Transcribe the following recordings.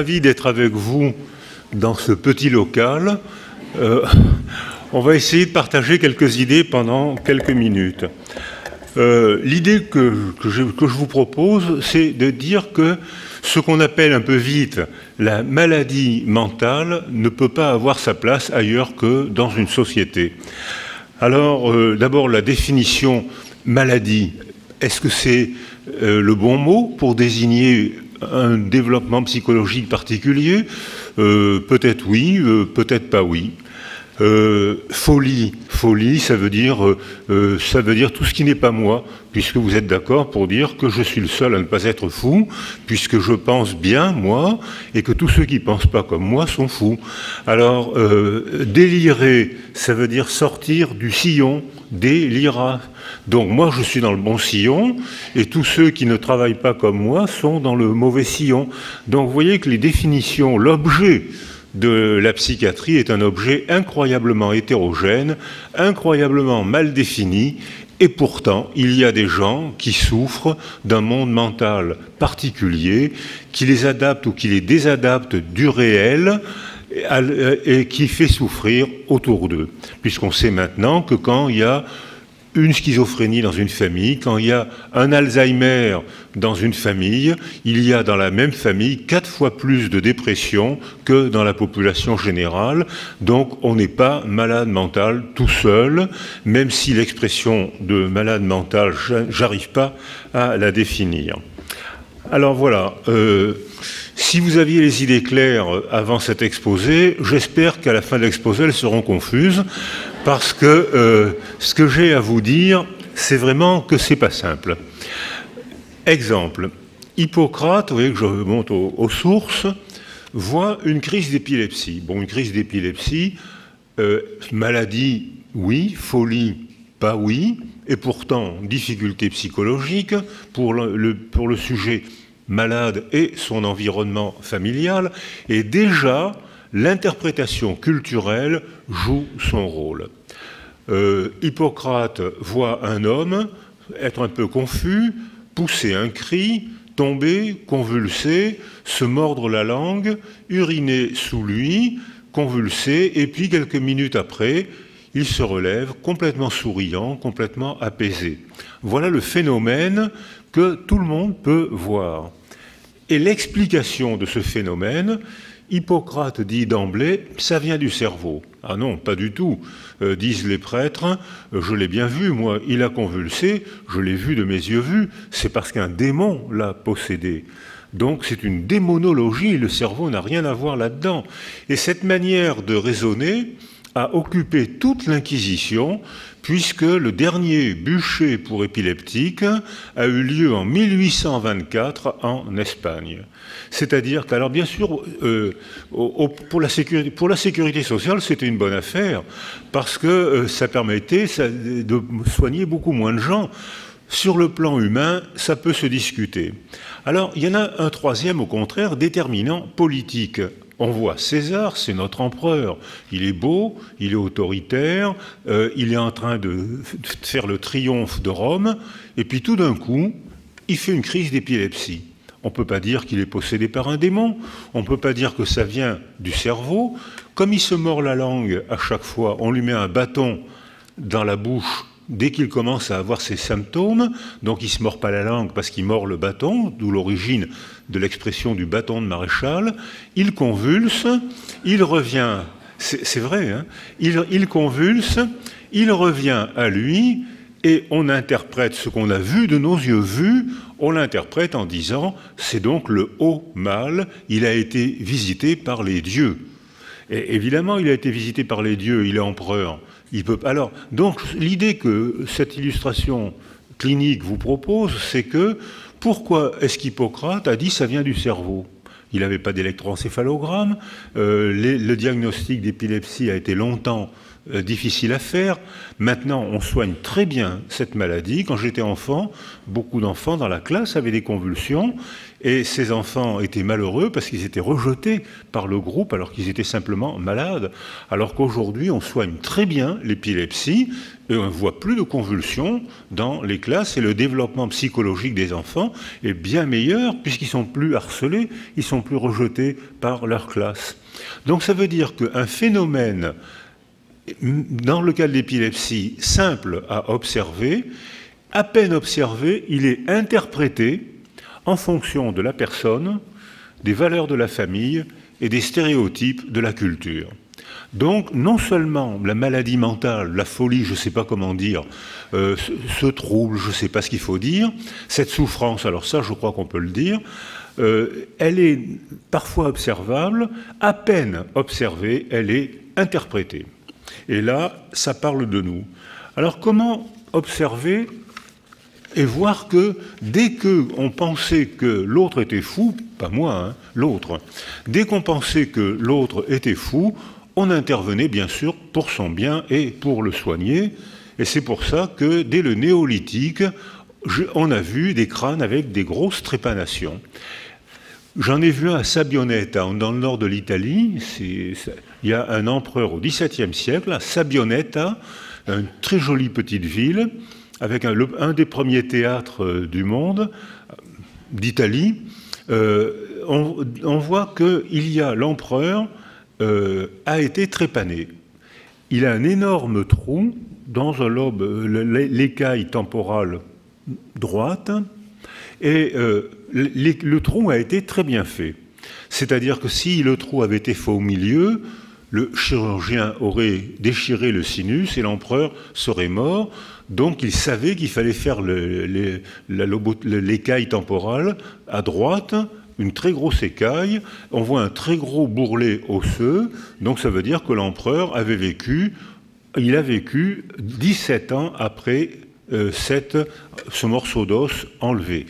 ravi d'être avec vous dans ce petit local. On va essayer de partager quelques idées pendant quelques minutes. L'idée que je vous propose, c'est de dire que ce qu'on appelle un peu vite la maladie mentale ne peut pas avoir sa place ailleurs que dans une société. Alors, d'abord, la définition maladie. Est-ce que c'est le bon mot pour désigner un développement psychologique particulier? Peut-être oui, peut-être pas oui. Folie, ça veut dire tout ce qui n'est pas moi, puisque vous êtes d'accord pour dire que je suis le seul à ne pas être fou, puisque je pense bien, moi, et que tous ceux qui ne pensent pas comme moi sont fous. Alors, délirer, ça veut dire sortir du sillon, délira. Donc moi, je suis dans le bon sillon, et tous ceux qui ne travaillent pas comme moi sont dans le mauvais sillon. Donc vous voyez que les définitions, l'objet de la psychiatrie est un objet incroyablement hétérogène, incroyablement mal défini, et pourtant, il y a des gens qui souffrent d'un monde mental particulier, qui les adapte ou qui les désadapte du réel, et qui fait souffrir autour d'eux. Puisqu'on sait maintenant que quand il y a une schizophrénie dans une famille, quand il y a un Alzheimer dans une famille, il y a dans la même famille 4 fois plus de dépression que dans la population générale. Donc on n'est pas malade mental tout seul, même si l'expression de malade mental, j'arrive pas à la définir. Alors voilà, si vous aviez les idées claires avant cet exposé, j'espère qu'à la fin de l'exposé, elles seront confuses, parce que ce que j'ai à vous dire, c'est vraiment que c'est pas simple. Exemple, Hippocrate, vous voyez que je remonte aux sources, voit une crise d'épilepsie. Bon, une crise d'épilepsie, maladie, oui, folie, pas oui, et pourtant, difficulté psychologique pour le sujet malade et son environnement familial, et déjà, l'interprétation culturelle joue son rôle. Hippocrate voit un homme être un peu confus, pousser un cri, tomber, convulser, se mordre la langue, uriner sous lui, convulser, et puis quelques minutes après, il se relève complètement souriant, complètement apaisé. Voilà le phénomène que tout le monde peut voir. Et l'explication de ce phénomène, Hippocrate dit d'emblée, ça vient du cerveau. Ah non, pas du tout, disent les prêtres, je l'ai bien vu, moi, il a convulsé, je l'ai vu de mes yeux vus, c'est parce qu'un démon l'a possédé. Donc c'est une démonologie, le cerveau n'a rien à voir là-dedans. Et cette manière de raisonner a occupé toute l'Inquisition, puisque le dernier bûcher pour épileptiques a eu lieu en 1824 en Espagne. C'est-à-dire que, alors bien sûr, pour la sécurité sociale, c'était une bonne affaire, parce que ça permettait de soigner beaucoup moins de gens. Sur le plan humain, ça peut se discuter. Alors, il y en a un troisième, au contraire, déterminant politique. On voit César, c'est notre empereur. Il est beau, il est autoritaire, il est en train de faire le triomphe de Rome, et puis tout d'un coup, il fait une crise d'épilepsie. On ne peut pas dire qu'il est possédé par un démon, on ne peut pas dire que ça vient du cerveau. Comme il se mord la langue à chaque fois, on lui met un bâton dans la bouche dès qu'il commence à avoir ces symptômes, donc il ne se mord pas la langue parce qu'il mord le bâton, d'où l'origine de l'expression du bâton de maréchal, il convulse, il revient, c'est vrai, hein, il convulse, il revient à lui, et on interprète ce qu'on a vu de nos yeux vus, on l'interprète en disant, c'est donc le haut mal, il a été visité par les dieux. Et évidemment, il a été visité par les dieux, il est empereur. Alors, donc, l'idée que cette illustration clinique vous propose, c'est que pourquoi est-ce qu'Hippocrate a dit ça vient du cerveau? Il n'avait pas d'électroencéphalogramme, le diagnostic d'épilepsie a été longtemps difficile à faire. Maintenant, on soigne très bien cette maladie. Quand j'étais enfant, beaucoup d'enfants dans la classe avaient des convulsions et ces enfants étaient malheureux parce qu'ils étaient rejetés par le groupe alors qu'ils étaient simplement malades. Alors qu'aujourd'hui, on soigne très bien l'épilepsie et on ne voit plus de convulsions dans les classes et le développement psychologique des enfants est bien meilleur puisqu'ils sont plus harcelés, ils sont plus rejetés par leur classe. Donc ça veut dire qu'un phénomène, dans le cas de l'épilepsie, simple à observer, à peine observé, il est interprété en fonction de la personne, des valeurs de la famille et des stéréotypes de la culture. Donc, non seulement la maladie mentale, la folie, je ne sais pas comment dire, ce trouble, je ne sais pas ce qu'il faut dire, cette souffrance, alors ça, je crois qu'on peut le dire, elle est parfois observable, à peine observée, elle est interprétée. Et là, ça parle de nous. Alors, comment observer et voir que dès qu'on pensait que l'autre était fou, pas moi, hein, l'autre, dès qu'on pensait que l'autre était fou, on intervenait bien sûr pour son bien et pour le soigner. Et c'est pour ça que dès le néolithique, on a vu des crânes avec des grosses trépanations. J'en ai vu un à Sabioneta, dans le nord de l'Italie. Il y a un empereur au XVIIe siècle, à Sabioneta, une très jolie petite ville, avec un des premiers théâtres du monde, d'Italie. On voit qu'il y a l'empereur a été trépané. Il a un énorme trou dans un lobe, l'écaille temporale droite, et le trou a été très bien fait. C'est-à-dire que si le trou avait été fait au milieu, le chirurgien aurait déchiré le sinus et l'empereur serait mort. Donc il savait qu'il fallait faire l'écaille temporale à droite, une très grosse écaille. On voit un très gros bourrelet osseux. Donc ça veut dire que l'empereur avait vécu, il a vécu 17 ans après ce morceau d'os enlevé.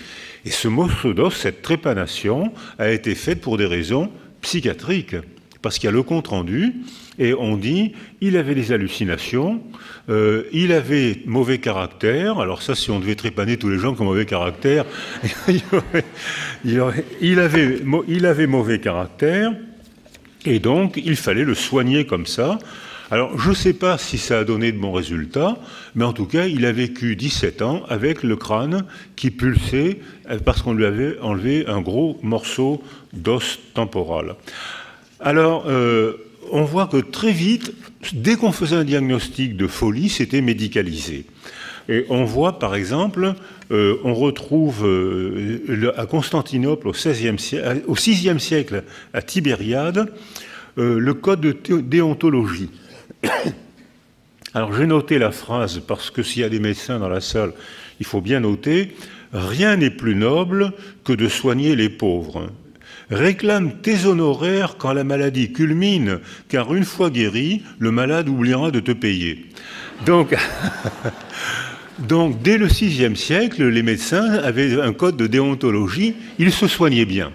Et ce morceau d'os, cette trépanation, a été faite pour des raisons psychiatriques. Parce qu'il y a le compte-rendu, et on dit il avait des hallucinations, il avait mauvais caractère. Alors ça, si on devait trépaner tous les gens qui ont mauvais caractère, il avait mauvais caractère, et donc il fallait le soigner comme ça. Alors je ne sais pas si ça a donné de bons résultats, mais en tout cas, il a vécu 17 ans avec le crâne qui pulsait parce qu'on lui avait enlevé un gros morceau d'os temporal. Alors, on voit que très vite, dès qu'on faisait un diagnostic de folie, c'était médicalisé. Et on voit, par exemple, on retrouve à Constantinople, au VIe siècle, à Tibériade, le code de déontologie. Alors, j'ai noté la phrase, parce que s'il y a des médecins dans la salle, il faut bien noter, « Rien n'est plus noble que de soigner les pauvres. » Réclame tes honoraires quand la maladie culmine, car une fois guéri, le malade oubliera de te payer. Donc, dès le VIe siècle, les médecins avaient un code de déontologie, ils se soignaient bien.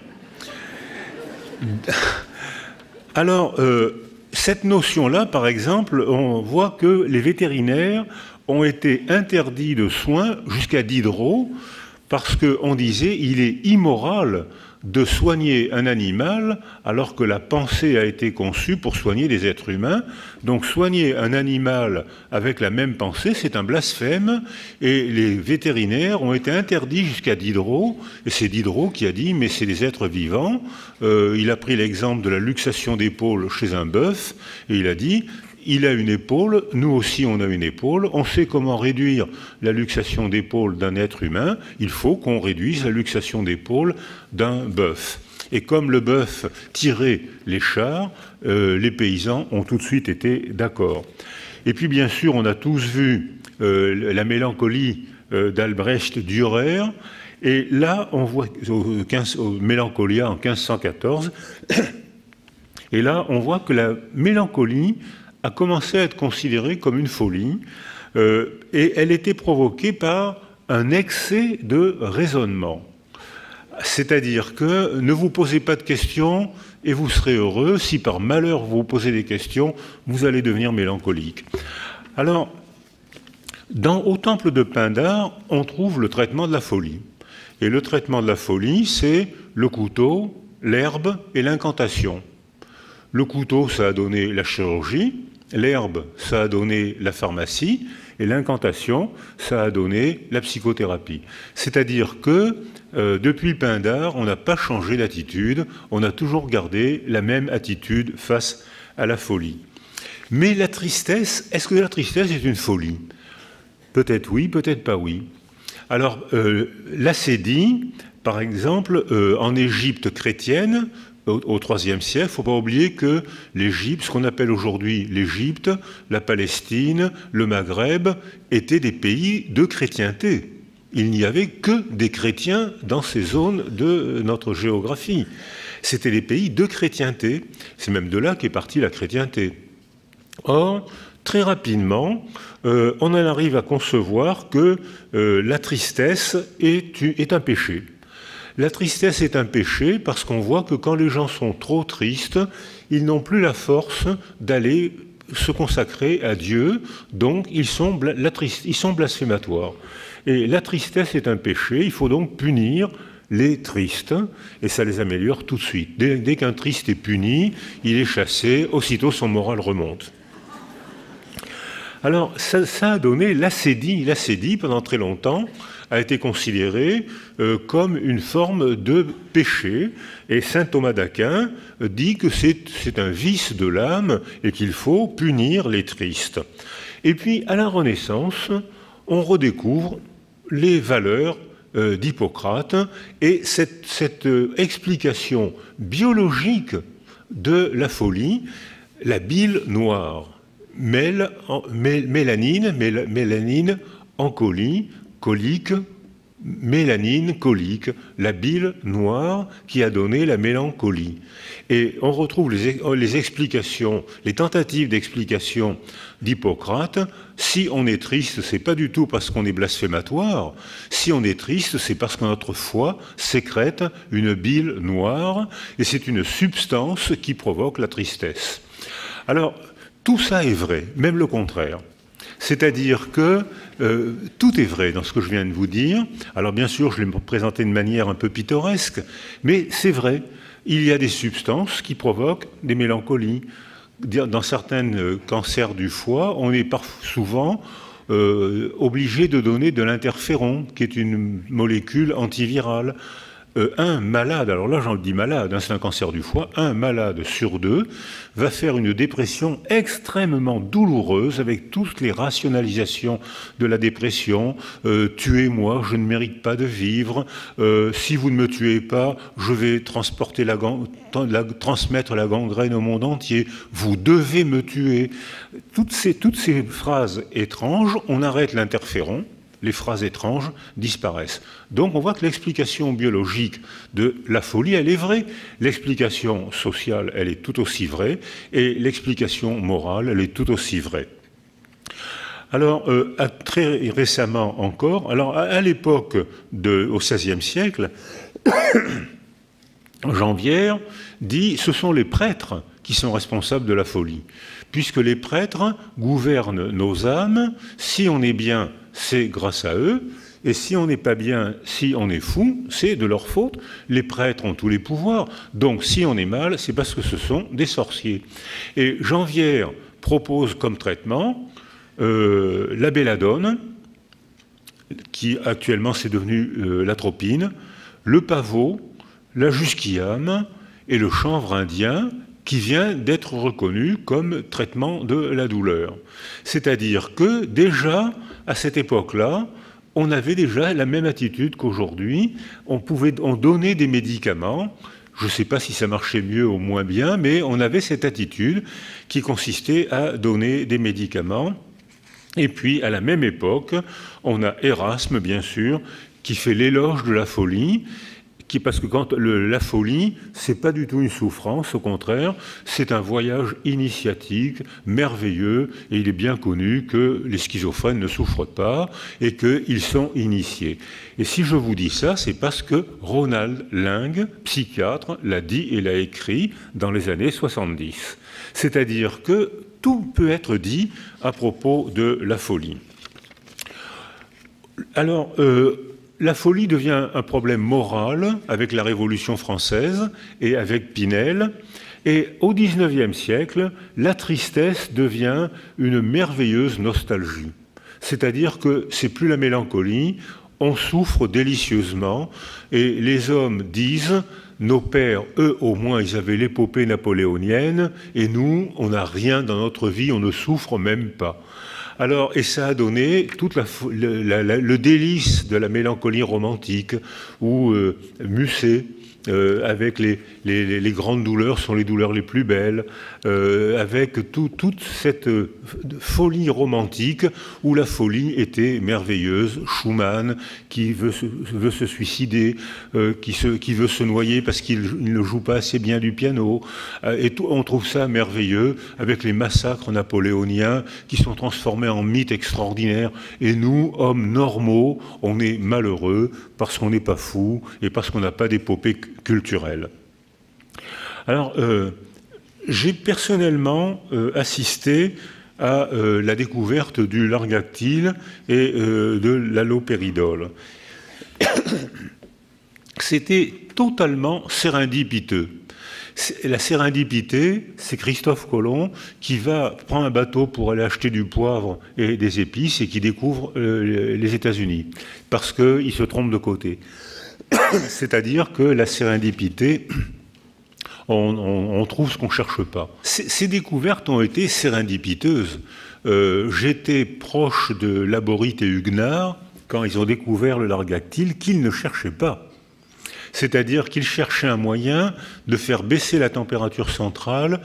Alors, cette notion-là, par exemple, on voit que les vétérinaires ont été interdits de soins jusqu'à Diderot, parce qu'on disait il est immoral de soigner un animal alors que la pensée a été conçue pour soigner des êtres humains. Donc soigner un animal avec la même pensée, c'est un blasphème, et les vétérinaires ont été interdits jusqu'à Diderot, et c'est Diderot qui a dit mais c'est des êtres vivants. Il a pris l'exemple de la luxation d'épaule chez un bœuf, et il a dit il a une épaule, nous aussi on a une épaule, on sait comment réduire la luxation d'épaule d'un être humain, il faut qu'on réduise la luxation d'épaule d'un bœuf. Et comme le bœuf tirait les chars, les paysans ont tout de suite été d'accord. Et puis bien sûr, on a tous vu la mélancolie d'Albrecht Dürer, et là on voit au Mélancolia en 1514, et là on voit que la mélancolie a commencé à être considérée comme une folie, et elle était provoquée par un excès de raisonnement. C'est-à-dire que ne vous posez pas de questions et vous serez heureux. Si par malheur vous vous posez des questions, vous allez devenir mélancolique. Alors, au temple de Pindare, on trouve le traitement de la folie. Et le traitement de la folie, c'est le couteau, l'herbe et l'incantation. Le couteau, ça a donné la chirurgie, l'herbe, ça a donné la pharmacie, et l'incantation, ça a donné la psychothérapie. C'est-à-dire que depuis Pindare, on n'a pas changé d'attitude, on a toujours gardé la même attitude face à la folie. Mais la tristesse, est-ce que la tristesse est une folie? Peut-être oui, peut-être pas oui. Alors, l'acédie, par exemple, en Égypte chrétienne, au IIIe siècle, il ne faut pas oublier que l'Égypte, ce qu'on appelle aujourd'hui l'Égypte, la Palestine, le Maghreb, étaient des pays de chrétienté. Il n'y avait que des chrétiens dans ces zones de notre géographie. C'était des pays de chrétienté. C'est même de là qu'est partie la chrétienté. Or, très rapidement, on en arrive à concevoir que la tristesse est un péché. La tristesse est un péché parce qu'on voit que quand les gens sont trop tristes, ils n'ont plus la force d'aller se consacrer à Dieu, donc ils sont blasphématoires. Et la tristesse est un péché, il faut donc punir les tristes, et ça les améliore tout de suite. Dès qu'un triste est puni, il est chassé, aussitôt son moral remonte. Alors, ça a donné l'acédie. L'acédie, pendant très longtemps, a été considérée comme une forme de péché. Et saint Thomas d'Aquin dit que c'est un vice de l'âme et qu'il faut punir les tristes. Et puis, à la Renaissance, on redécouvre les valeurs d'Hippocrate et cette explication biologique de la folie, la bile noire. Mélanine, encolie, colique, mélanine, colique, la bile noire qui a donné la mélancolie. Et on retrouve les explications, les tentatives d'explication d'Hippocrate. Si on est triste, c'est pas du tout parce qu'on est blasphématoire. Si on est triste, c'est parce que notre foie sécrète une bile noire et c'est une substance qui provoque la tristesse. Alors, tout ça est vrai, même le contraire. C'est-à-dire que tout est vrai dans ce que je viens de vous dire. Alors bien sûr, je l'ai présenté de manière un peu pittoresque, mais c'est vrai. Il y a des substances qui provoquent des mélancolies. Dans certains cancers du foie, on est souvent obligé de donner de l'interféron, qui est une molécule antivirale. Un malade, alors là j'en dis malade, hein, c'est un cancer du foie, un malade sur deux va faire une dépression extrêmement douloureuse avec toutes les rationalisations de la dépression. Tuez-moi, je ne mérite pas de vivre. Si vous ne me tuez pas, je vais transmettre la gangrène au monde entier. Vous devez me tuer. Toutes ces phrases étranges, on arrête l'interféron. Les phrases étranges disparaissent. Donc on voit que l'explication biologique de la folie, elle est vraie. L'explication sociale, elle est tout aussi vraie. Et l'explication morale, elle est tout aussi vraie. Alors, très récemment encore, alors à l'époque, au XVIe siècle, Janvière dit « ce sont les prêtres qui sont responsables de la folie ». Puisque les prêtres gouvernent nos âmes, si on est bien, c'est grâce à eux, et si on n'est pas bien, si on est fou, c'est de leur faute. Les prêtres ont tous les pouvoirs, donc si on est mal, c'est parce que ce sont des sorciers. Et Janvière propose comme traitement la belladone, qui actuellement c'est devenu l'atropine, le pavot, la jusquiame et le chanvre indien, qui vient d'être reconnu comme traitement de la douleur. C'est-à-dire que déjà, à cette époque-là, on avait déjà la même attitude qu'aujourd'hui. On donnait des médicaments. Je ne sais pas si ça marchait mieux ou moins bien, mais on avait cette attitude qui consistait à donner des médicaments. Et puis, à la même époque, on a Erasme, bien sûr, qui fait l'éloge de la folie, parce que la folie, c'est pas du tout une souffrance, au contraire, c'est un voyage initiatique, merveilleux, et il est bien connu que les schizophrènes ne souffrent pas et qu'ils sont initiés. Et si je vous dis ça, c'est parce que Ronald Ling, psychiatre, l'a dit et l'a écrit dans les années 70. C'est-à-dire que tout peut être dit à propos de la folie. Alors, la folie devient un problème moral avec la Révolution française et avec Pinel. Et au XIXe siècle, la tristesse devient une merveilleuse nostalgie. C'est-à-dire que c'est plus la mélancolie, on souffre délicieusement. Et les hommes disent, nos pères, eux au moins, ils avaient l'épopée napoléonienne, et nous, on n'a rien dans notre vie, on ne souffre même pas. Alors, et ça a donné tout le délice de la mélancolie romantique, où Musset, avec les grandes douleurs sont les douleurs les plus belles, avec toute cette folie romantique où la folie était merveilleuse. Schumann qui veut se suicider, qui veut se noyer parce qu'il ne joue pas assez bien du piano, et on trouve ça merveilleux avec les massacres napoléoniens qui sont transformés en mythes extraordinaires. Et nous, hommes normaux, on est malheureux parce qu'on n'est pas fous et parce qu'on n'a pas d'épopée culturelle. Alors, j'ai personnellement assisté à la découverte du largactyle et de l'halopéridol. C'était totalement sérendipiteux. La sérendipité, c'est Christophe Colomb qui va prendre un bateau pour aller acheter du poivre et des épices et qui découvre les États-Unis, parce qu'il se trompe de côté. C'est-à-dire que la sérendipité, on trouve ce qu'on ne cherche pas. Ces découvertes ont été sérendipiteuses. J'étais proche de Laborit et Huguenard quand ils ont découvert le largactyle qu'ils ne cherchaient pas. C'est-à-dire qu'ils cherchaient un moyen de faire baisser la température centrale,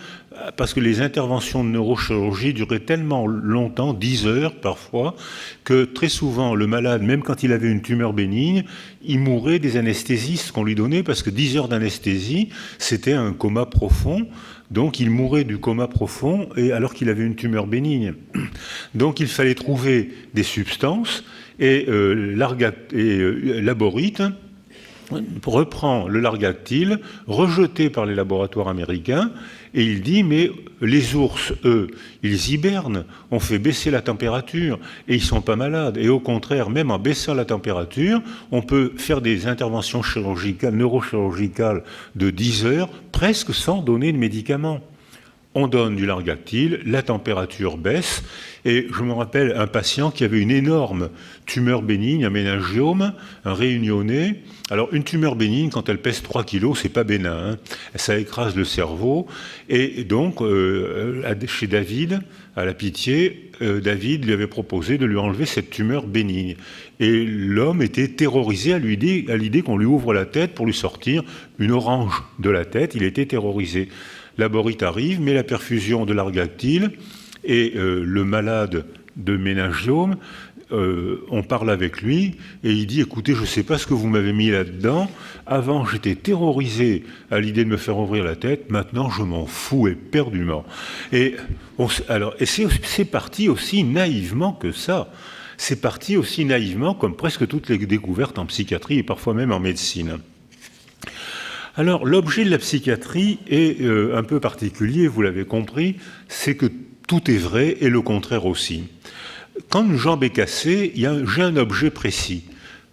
parce que les interventions de neurochirurgie duraient tellement longtemps, 10 heures parfois, que très souvent le malade, même quand il avait une tumeur bénigne, il mourait des anesthésistes qu'on lui donnait, parce que 10 heures d'anesthésie, c'était un coma profond. Donc il mourait du coma profond alors qu'il avait une tumeur bénigne. Donc il fallait trouver des substances, et Laborit reprend le largactyle, rejeté par les laboratoires américains, et il dit, mais les ours, eux, ils hibernent, on fait baisser la température, et ils ne sont pas malades. Et au contraire, même en baissant la température, on peut faire des interventions chirurgicales, neurochirurgicales de 10 heures, presque sans donner de médicaments. On donne du largactyle, la température baisse, et je me rappelle un patient qui avait une énorme tumeur bénigne, un méningiome, un réunionné. Alors une tumeur bénigne, quand elle pèse 3 kilos, c'est pas bénin, hein. Ça écrase le cerveau. Et donc, chez David, à la Pitié, David lui avait proposé de lui enlever cette tumeur bénigne. Et l'homme était terrorisé à l'idée qu'on lui ouvre la tête pour lui sortir une orange de la tête. Il était terrorisé. Laborit arrive, met la perfusion de largactyle, et le malade de méningiome, on parle avec lui, et il dit, écoutez, je ne sais pas ce que vous m'avez mis là-dedans, avant j'étais terrorisé à l'idée de me faire ouvrir la tête, maintenant je m'en fous éperdument. Et c'est parti aussi naïvement que ça. C'est parti aussi naïvement comme presque toutes les découvertes en psychiatrie et parfois même en médecine. Alors, l'objet de la psychiatrie est un peu particulier, vous l'avez compris, c'est que tout est vrai et le contraire aussi. Quand une jambe est cassée, j'ai un objet précis.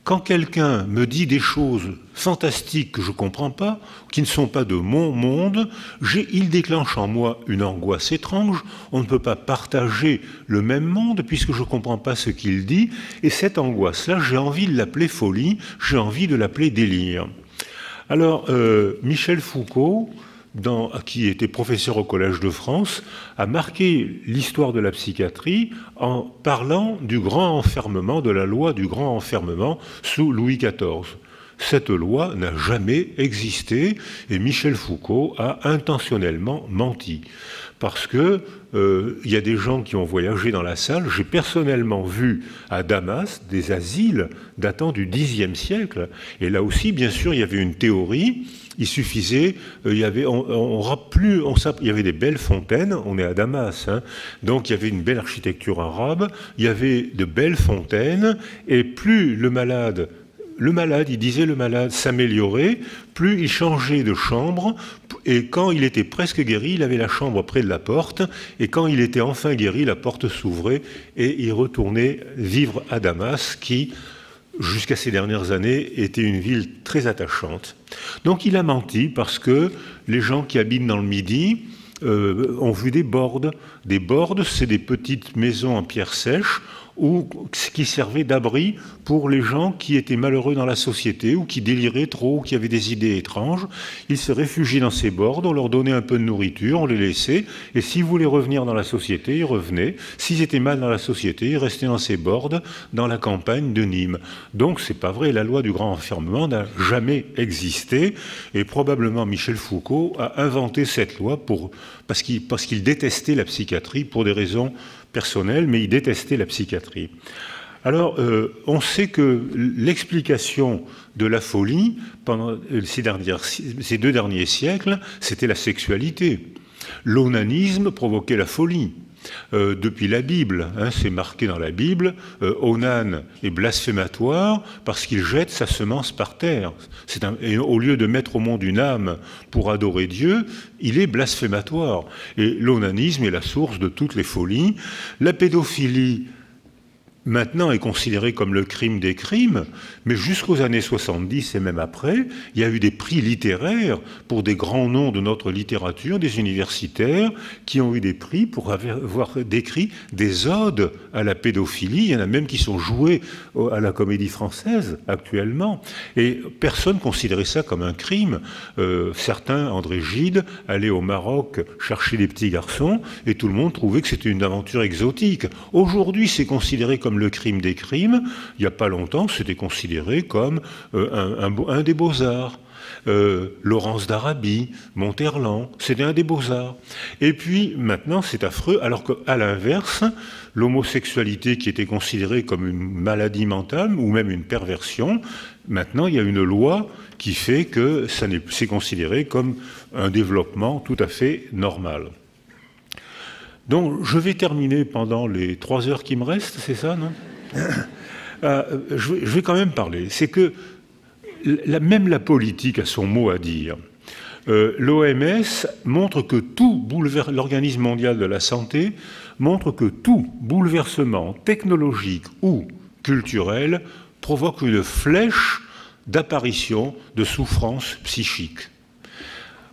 Quand quelqu'un me dit des choses fantastiques que je ne comprends pas, qui ne sont pas de mon monde, il déclenche en moi une angoisse étrange. On ne peut pas partager le même monde puisque je ne comprends pas ce qu'il dit. Et cette angoisse-là, j'ai envie de l'appeler folie, j'ai envie de l'appeler délire. Alors, Michel Foucault, qui était professeur au Collège de France, a marqué l'histoire de la psychiatrie en parlant du grand enfermement, de la loi du grand enfermement sous Louis XIV. Cette loi n'a jamais existé et Michel Foucault a intentionnellement menti. Parce que y a des gens qui ont voyagé dans la salle. J'ai personnellement vu à Damas des asiles datant du Xe siècle. Et là aussi, bien sûr, il y avait une théorie. Il suffisait, il y avait des belles fontaines, on est à Damas, hein, donc il y avait une belle architecture arabe, il y avait de belles fontaines, et plus le malade, il disait le malade s'améliorait, plus il changeait de chambre, et quand il était presque guéri, il avait la chambre près de la porte, et quand il était enfin guéri, la porte s'ouvrait, et il retournait vivre à Damas, qui, jusqu'à ces dernières années, était une ville très attachante. Donc il a menti parce que les gens qui habitent dans le Midi ont vu des bordes. Des bordes, c'est des petites maisons en pierre sèche qui servaient d'abri pour les gens qui étaient malheureux dans la société ou qui déliraient trop ou qui avaient des idées étranges. Ils se réfugiaient dans ces bordes, on leur donnait un peu de nourriture, on les laissait, et s'ils voulaient revenir dans la société, ils revenaient. S'ils étaient mal dans la société, ils restaient dans ces bordes, dans la campagne de Nîmes. Donc c'est pas vrai, la loi du grand enfermement n'a jamais existé, et probablement Michel Foucault a inventé cette loi parce qu'il détestait la psychiatrie pour des raisons personnelles, mais il détestait la psychiatrie. Alors, on sait que l'explication de la folie pendant ces 2 derniers siècles, c'était la sexualité. L'onanisme provoquait la folie. Depuis la Bible, hein, c'est marqué dans la Bible, Onan est blasphématoire parce qu'il jette sa semence par terre. Et au lieu de mettre au monde une âme pour adorer Dieu, il est blasphématoire. Et l'onanisme est la source de toutes les folies. La pédophilie, maintenant, est considérée comme le crime des crimes, mais jusqu'aux années 70 et même après, il y a eu des prix littéraires pour des grands noms de notre littérature, des universitaires, qui ont eu des prix pour avoir décrit des odes à la pédophilie. Il y en a même qui sont joués à la Comédie Française actuellement, et personne considérait ça comme un crime. Certains, André Gide, allaient au Maroc chercher des petits garçons, et tout le monde trouvait que c'était une aventure exotique. Aujourd'hui, c'est considéré comme le crime des crimes. Il n'y a pas longtemps, c'était considéré comme un des beaux-arts. Laurence d'Arabie, Monterland, c'était un des beaux-arts. Et puis maintenant, c'est affreux, alors qu'à l'inverse, l'homosexualité qui était considérée comme une maladie mentale ou même une perversion, maintenant il y a une loi qui fait que c'est considéré comme un développement tout à fait normal. Donc, je vais terminer pendant les 3 heures qui me restent, c'est ça, non? Je vais quand même parler. C'est que même la politique a son mot à dire. L'OMS montre que l'Organisme mondial de la santé montre que tout bouleversement technologique ou culturel provoque une flèche d'apparition de souffrance psychique.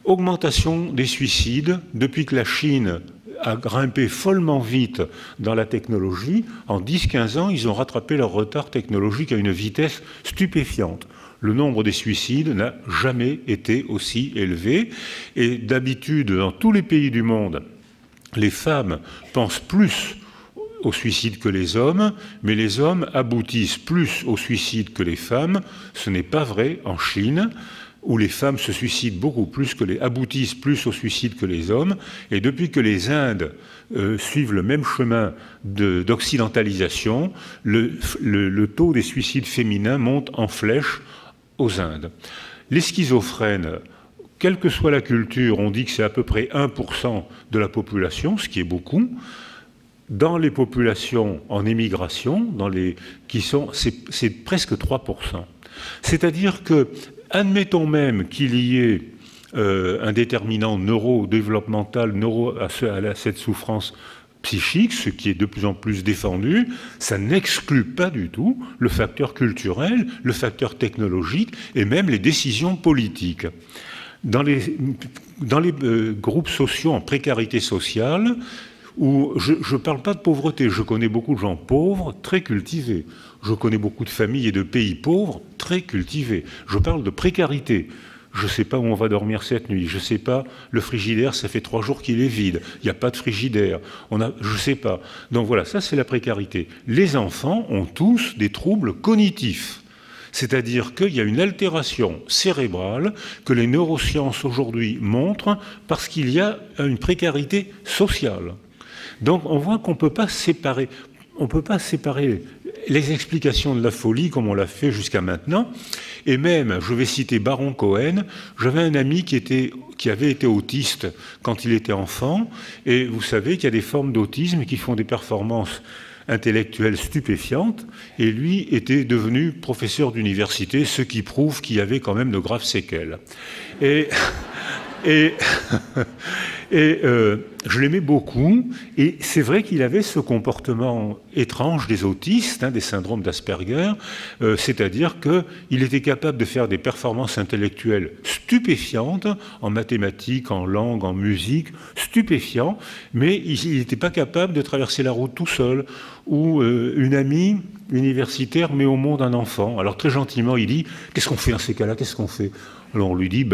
Augmentation des suicides depuis que la Chine a grimpé follement vite dans la technologie. En 10-15 ans, ils ont rattrapé leur retard technologique à une vitesse stupéfiante. Le nombre des suicides n'a jamais été aussi élevé. Et d'habitude, dans tous les pays du monde, les femmes pensent plus au suicide que les hommes, mais les hommes aboutissent plus au suicide que les femmes. Ce n'est pas vrai en Chine, où les femmes se suicident beaucoup plus, aboutissent plus au suicide que les hommes. Et depuis que les Indes suivent le même chemin d'occidentalisation, le taux des suicides féminins monte en flèche aux Indes. Les schizophrènes, quelle que soit la culture, on dit que c'est à peu près 1% de la population, ce qui est beaucoup. Dans les populations en émigration, c'est presque 3%. C'est-à-dire que, admettons même qu'il y ait un déterminant neurodéveloppemental à cette souffrance psychique, ce qui est de plus en plus défendu, ça n'exclut pas du tout le facteur culturel, le facteur technologique et même les décisions politiques. Dans les groupes sociaux en précarité sociale, où je ne parle pas de pauvreté, je connais beaucoup de gens pauvres, très cultivés. Je connais beaucoup de familles et de pays pauvres, très cultivés. Je parle de précarité. Je ne sais pas où on va dormir cette nuit. Je ne sais pas, le frigidaire, ça fait 3 jours qu'il est vide. Il n'y a pas de frigidaire. Je ne sais pas. Donc voilà, ça c'est la précarité. Les enfants ont tous des troubles cognitifs. C'est-à-dire qu'il y a une altération cérébrale que les neurosciences aujourd'hui montrent parce qu'il y a une précarité sociale. Donc on voit qu'on ne peut pas séparer les explications de la folie comme on l'a fait jusqu'à maintenant. Et même, je vais citer Baron Cohen, j'avais un ami qui avait été autiste quand il était enfant, et vous savez qu'il y a des formes d'autisme qui font des performances intellectuelles stupéfiantes, et lui était devenu professeur d'université, ce qui prouve qu'il y avait quand même de graves séquelles. Je l'aimais beaucoup, et c'est vrai qu'il avait ce comportement étrange des autistes, des syndromes d'Asperger, c'est-à-dire qu'il était capable de faire des performances intellectuelles stupéfiantes, en mathématiques, en langue, en musique, stupéfiants, mais il n'était pas capable de traverser la route tout seul, ou une amie universitaire met au monde un enfant. Alors très gentiment, il dit « Qu'est-ce qu'on fait dans ces cas-là? Qu'est-ce qu'on fait ?» Alors on lui dit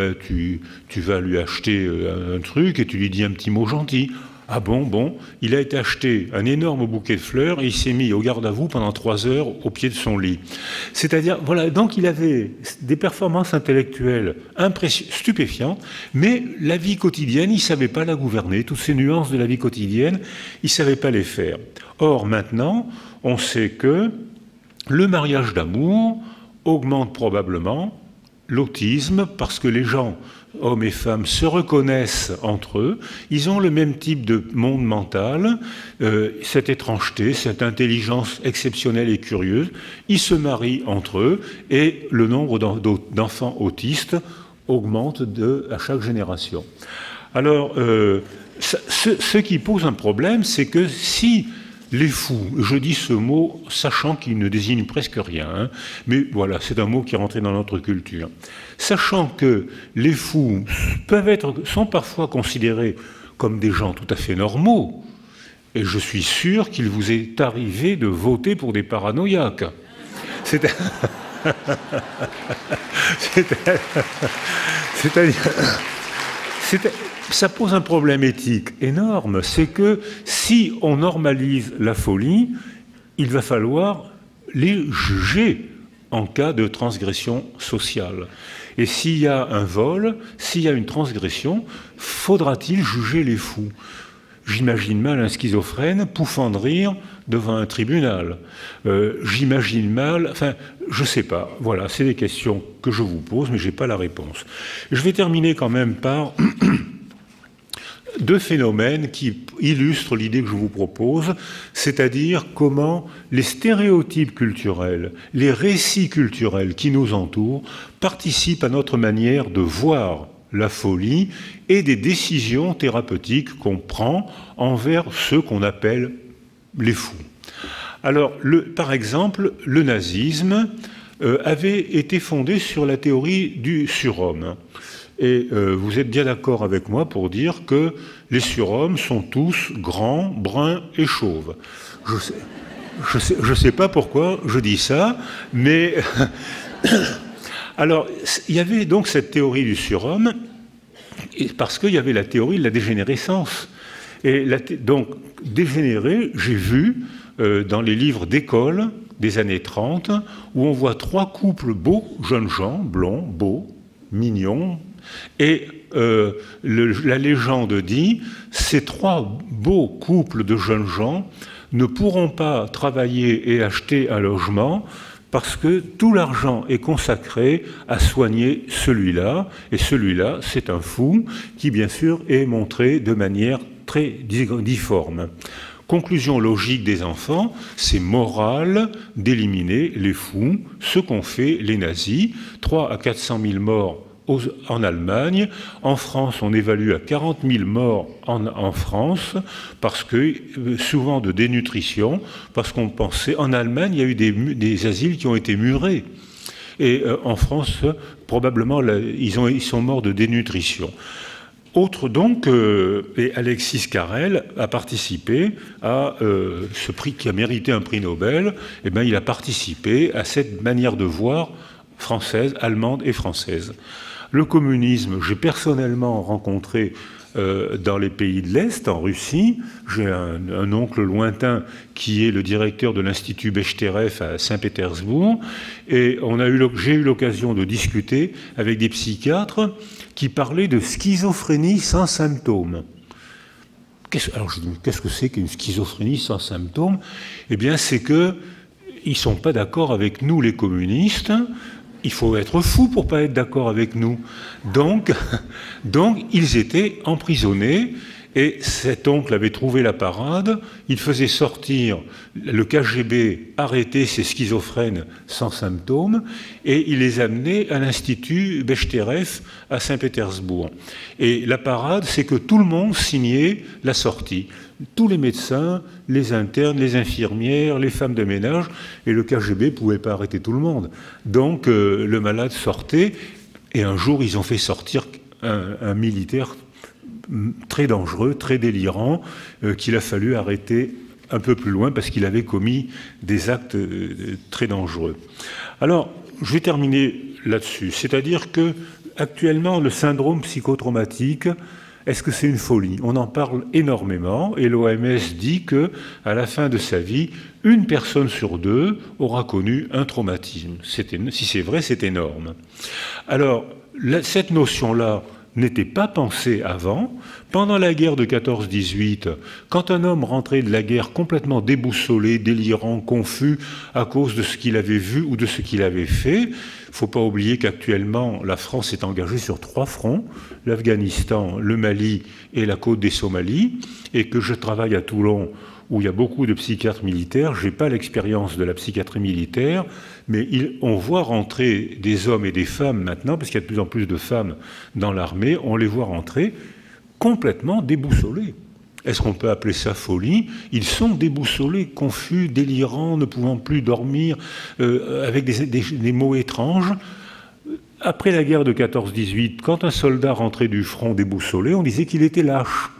tu vas lui acheter un truc et tu lui dis un petit mot gentil. Ah bon, il a été acheté un énorme bouquet de fleurs et il s'est mis au garde à vous pendant 3 heures au pied de son lit. C'est-à-dire, voilà, donc il avait des performances intellectuelles stupéfiantes, mais la vie quotidienne, il ne savait pas la gouverner. Toutes ces nuances de la vie quotidienne, il ne savait pas les faire. Or, maintenant, on sait que le mariage d'amour augmente probablement l'autisme, parce que les gens, hommes et femmes, se reconnaissent entre eux, ils ont le même type de monde mental, cette étrangeté, cette intelligence exceptionnelle et curieuse, ils se marient entre eux, et le nombre d'enfants autistes augmente à chaque génération. Alors, ce qui pose un problème, c'est que si les fous, je dis ce mot sachant qu'il ne désigne presque rien, mais voilà, c'est un mot qui est rentré dans notre culture. Sachant que les fous sont parfois considérés comme des gens tout à fait normaux, et je suis sûr qu'il vous est arrivé de voter pour des paranoïaques. Ça pose un problème éthique énorme, c'est que si on normalise la folie, il va falloir les juger en cas de transgression sociale. Et s'il y a un vol, s'il y a une transgression, faudra-t-il juger les fous? J'imagine mal un schizophrène pouffant de rire devant un tribunal. J'imagine mal... Enfin, je ne sais pas. Voilà, c'est des questions que je vous pose, mais je n'ai pas la réponse. Je vais terminer quand même par... 2 phénomènes qui illustrent l'idée que je vous propose, c'est-à-dire comment les stéréotypes culturels, les récits culturels qui nous entourent participent à notre manière de voir la folie et des décisions thérapeutiques qu'on prend envers ceux qu'on appelle les fous. Alors, par exemple, le nazisme avait été fondé sur la théorie du surhomme. Et vous êtes bien d'accord avec moi pour dire que les surhommes sont tous grands, bruns et chauves. Je sais pas pourquoi je dis ça, mais... Alors, il y avait donc cette théorie du surhomme, parce qu'il y avait la théorie de la dégénérescence. Et donc, dégénéré, j'ai vu dans les livres d'école des années 30, où on voit 3 couples beaux, jeunes gens, blonds, beaux, mignons, et la légende dit, ces 3 beaux couples de jeunes gens ne pourront pas travailler et acheter un logement parce que tout l'argent est consacré à soigner celui-là, et celui-là, c'est un fou qui, bien sûr, est montré de manière très difforme. Conclusion logique des enfants, c'est moral d'éliminer les fous, ce qu'ont fait les nazis, 300 à 400 000 morts en Allemagne. En France, on évalue à 40 000 morts en France, parce que souvent de dénutrition, parce qu'on pensait... En Allemagne, il y a eu des asiles qui ont été murés. Et en France, probablement, ils sont morts de dénutrition. Autre donc, et Alexis Carrel a participé à ce prix qui a mérité un prix Nobel, et bien il a participé à cette manière de voir française, allemande et française. Le communisme, j'ai personnellement rencontré dans les pays de l'Est, en Russie. J'ai un oncle lointain qui est le directeur de l'Institut Bechterev à Saint-Pétersbourg, et j'ai eu l'occasion de discuter avec des psychiatres qui parlaient de schizophrénie sans symptômes. Alors je dis, qu'est-ce que c'est qu'une schizophrénie sans symptômes? Eh bien, c'est qu'ils ne sont pas d'accord avec nous, les communistes. Il faut être fou pour ne pas être d'accord avec nous. Donc, ils étaient emprisonnés, et cet oncle avait trouvé la parade. Il faisait sortir le KGB, arrêter ces schizophrènes sans symptômes, et il les amenait à l'Institut Bechterev à Saint-Pétersbourg. Et la parade, c'est que tout le monde signait la sortie. Tous les médecins, les internes, les infirmières, les femmes de ménage, et le KGB ne pouvait pas arrêter tout le monde. Donc le malade sortait, et un jour ils ont fait sortir un militaire très dangereux, très délirant, qu'il a fallu arrêter un peu plus loin parce qu'il avait commis des actes très dangereux. Alors, je vais terminer là-dessus, c'est-à-dire que actuellement le syndrome psychotraumatique, est-ce que c'est une folie? On en parle énormément, et l'OMS dit qu'à la fin de sa vie, une personne sur deux aura connu un traumatisme. Si c'est vrai, c'est énorme. Alors, cette notion-là n'était pas pensée avant. Pendant la guerre de 14-18, quand un homme rentrait de la guerre complètement déboussolé, délirant, confus à cause de ce qu'il avait vu ou de ce qu'il avait fait, il ne faut pas oublier qu'actuellement, la France est engagée sur 3 fronts, l'Afghanistan, le Mali et la côte des Somalies, et que je travaille à Toulon, où il y a beaucoup de psychiatres militaires. Je n'ai pas l'expérience de la psychiatrie militaire, mais on voit rentrer des hommes et des femmes maintenant, parce qu'il y a de plus en plus de femmes dans l'armée, on les voit rentrer complètement déboussolés. Est-ce qu'on peut appeler ça folie? Ils sont déboussolés, confus, délirants, ne pouvant plus dormir, avec des mots étranges. Après la guerre de 14-18, quand un soldat rentrait du front déboussolé, on disait qu'il était lâche.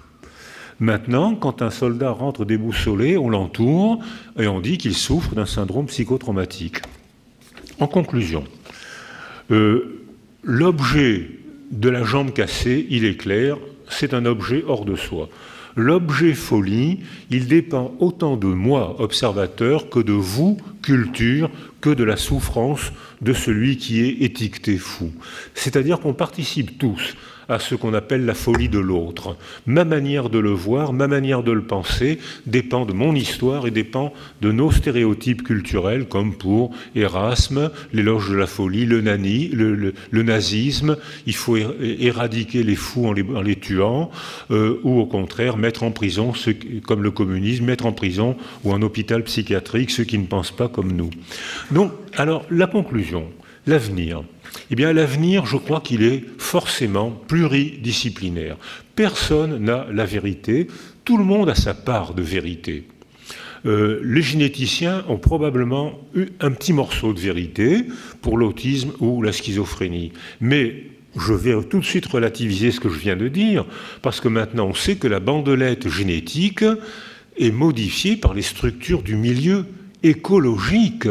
Maintenant, quand un soldat rentre déboussolé, on l'entoure et on dit qu'il souffre d'un syndrome psychotraumatique. En conclusion, l'objet de la jambe cassée, il est clair, c'est un objet hors de soi. L'objet folie, il dépend autant de moi, observateur, que de vous, culture, que de la souffrance de celui qui est étiqueté fou. C'est-à-dire qu'on participe tous à ce qu'on appelle la folie de l'autre. Ma manière de le voir, ma manière de le penser dépend de mon histoire et dépend de nos stéréotypes culturels, comme pour Erasme, l'éloge de la folie, le nazisme, il faut éradiquer les fous en les tuant, ou au contraire mettre en prison, comme le communisme, mettre en prison ou en hôpital psychiatrique ceux qui ne pensent pas comme nous. Donc, alors, la conclusion, l'avenir. Eh bien, l'avenir, je crois qu'il est forcément pluridisciplinaire. Personne n'a la vérité, tout le monde a sa part de vérité. Les généticiens ont probablement eu un petit morceau de vérité pour l'autisme ou la schizophrénie. Mais je vais tout de suite relativiser ce que je viens de dire, parce que maintenant on sait que la bandelette génétique est modifiée par les structures du milieu écologique.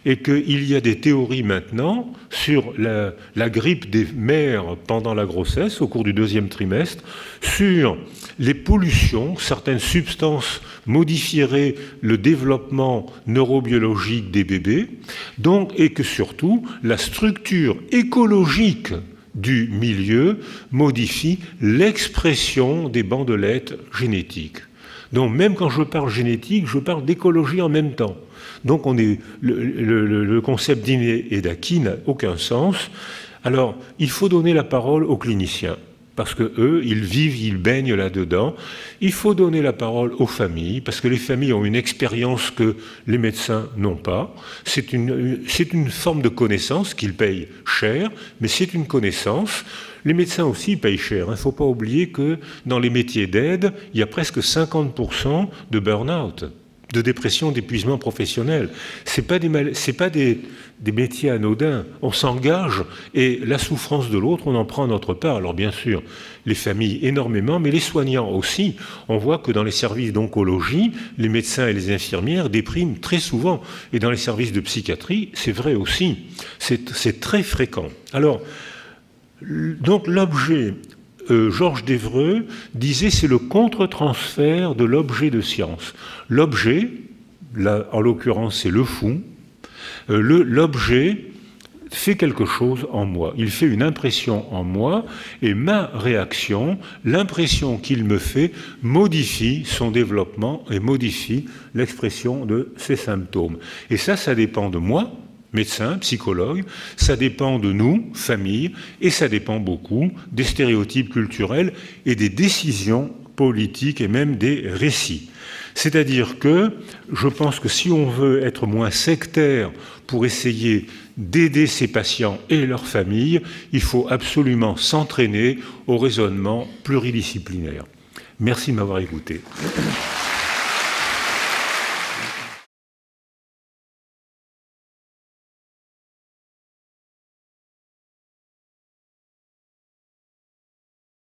Et qu'il y a des théories maintenant sur la grippe des mères pendant la grossesse, au cours du 2e trimestre, sur les pollutions, certaines substances modifieraient le développement neurobiologique des bébés, donc, et que surtout la structure écologique du milieu modifie l'expression des bandelettes génétiques. Donc même quand je parle génétique, je parle d'écologie en même temps. Donc le concept d'inné et d'acquis n'a aucun sens. Alors, il faut donner la parole aux cliniciens, parce qu'eux, ils vivent, ils baignent là-dedans. Il faut donner la parole aux familles, parce que les familles ont une expérience que les médecins n'ont pas. C'est une forme de connaissance qu'ils payent cher, mais c'est une connaissance. Les médecins aussi payent cher. Il ne faut pas oublier que dans les métiers d'aide, il y a presque 50% de burn-out, de dépression, d'épuisement professionnel. Ce n'est pas des métiers anodins. On s'engage et la souffrance de l'autre, on en prend notre part. Alors bien sûr, les familles énormément, mais les soignants aussi. On voit que dans les services d'oncologie, les médecins et les infirmières dépriment très souvent. Et dans les services de psychiatrie, c'est vrai aussi. C'est très fréquent. Alors, donc l'objet Georges d'Évreux disait c'est le contre-transfert de l'objet de science. L'objet, là, en l'occurrence c'est le fou, l'objet fait quelque chose en moi, il fait une impression en moi, et ma réaction, l'impression qu'il me fait, modifie son développement et modifie l'expression de ses symptômes. Et ça dépend de moi, médecin, psychologue, ça dépend de nous, famille, et ça dépend beaucoup des stéréotypes culturels et des décisions politiques et même des récits. C'est-à-dire que je pense que si on veut être moins sectaire pour essayer d'aider ces patients et leurs familles, il faut absolument s'entraîner au raisonnement pluridisciplinaire. Merci de m'avoir écouté.